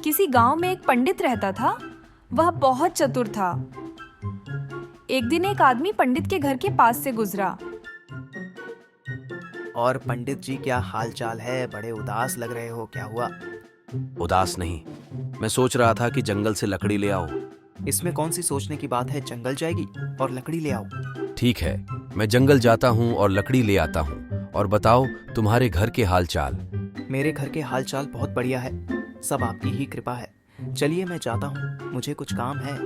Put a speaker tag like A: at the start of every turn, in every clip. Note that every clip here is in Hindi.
A: किसी गांव में एक पंडित रहता था। वह बहुत चतुर था। एक दिन एक आदमी पंडित के घर के पास से गुजरा।
B: और पंडित जी, क्या हाल चाल है? बड़े उदास लग रहे हो, क्या हुआ?
C: उदास नहीं, मैं सोच रहा था कि जंगल से लकड़ी ले आओ।
B: इसमें कौन सी सोचने की बात है? जंगल जाएगी और लकड़ी ले आओ।
C: ठीक है, मैं जंगल जाता हूँ और लकड़ी ले आता हूँ। और बताओ तुम्हारे घर के हाल चाल।
B: मेरे घर के हाल चाल बहुत बढ़िया है, सब आपकी ही कृपा है। चलिए मैं जाता हूँ, मुझे कुछ काम है।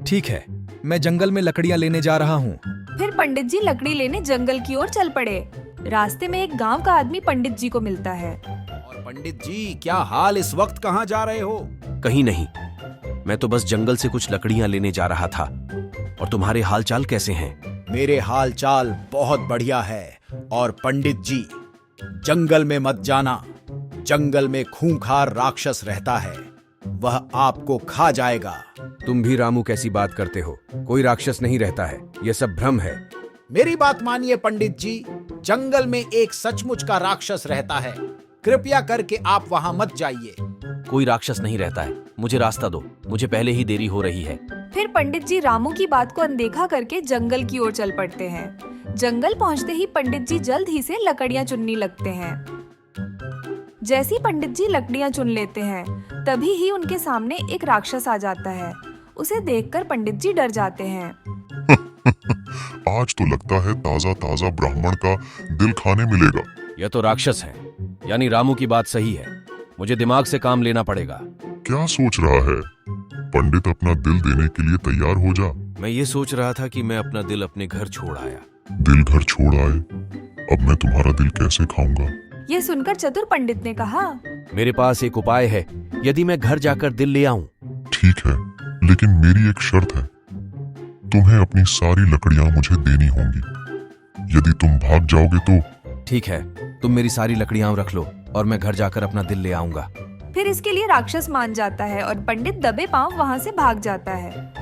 D: ठीक है, मैं जंगल में लकड़ियाँ लेने जा रहा हूँ।
A: फिर पंडित जी लकड़ी लेने जंगल की ओर चल पड़े। रास्ते में एक गांव का आदमी पंडित जी को मिलता है।
E: और पंडित जी, क्या हाल? इस वक्त कहाँ जा रहे हो?
C: कहीं नहीं, मैं तो बस जंगल से कुछ लकड़ियाँ लेने जा रहा था। और तुम्हारे हाल चाल कैसे हैं?
E: मेरे हाल चाल बहुत बढ़िया है। और पंडित जी, जंगल में मत जाना। जंगल में खूंखार राक्षस रहता है, वह आपको खा जाएगा।
C: तुम भी रामू कैसी बात करते हो? कोई राक्षस नहीं रहता है, यह सब भ्रम है।
E: मेरी बात मानिए पंडित जी, जंगल में एक सचमुच का राक्षस रहता है। कृपया करके आप वहां मत जाइए।
C: कोई राक्षस नहीं रहता है, मुझे रास्ता दो, मुझे पहले ही देरी हो रही है।
A: फिर पंडित जी रामू की बात को अनदेखा करके जंगल की ओर चल पड़ते हैं। जंगल पहुंचते ही पंडित जी जल्द ही से लकड़ियां चुनने लगते हैं। जैसे ही पंडित जी लकड़ियां चुन लेते हैं, तभी ही उनके सामने एक राक्षस आ जाता है। उसे देखकर पंडित जी डर जाते हैं।
F: आज तो लगता है ताजा ताजा ब्राह्मण का दिल खाने मिलेगा।
C: यह तो राक्षस है, यानी रामू की बात सही है। मुझे दिमाग से काम लेना पड़ेगा।
F: क्या सोच रहा है? पंडित, अपना दिल देने के लिए तैयार हो जा।
C: मैं ये सोच रहा था कि मैं अपना दिल अपने घर छोड़ आया।
F: दिल घर छोड़ आए? अब मैं तुम्हारा दिल कैसे खाऊंगा?
A: ये सुनकर चतुर पंडित ने कहा,
C: मेरे पास एक उपाय है। यदि मैं घर जाकर दिल ले आऊं।
F: ठीक है, लेकिन मेरी एक शर्त है। तुम्हें अपनी सारी लकड़ियां मुझे देनी होंगी। यदि तुम भाग जाओगे तो।
C: ठीक है, तुम मेरी सारी लकड़ियां रख लो और मैं घर जाकर अपना दिल ले आऊंगा।
A: फिर इसके लिए राक्षस मान जाता है और पंडित दबे पांव वहां से भाग जाता है।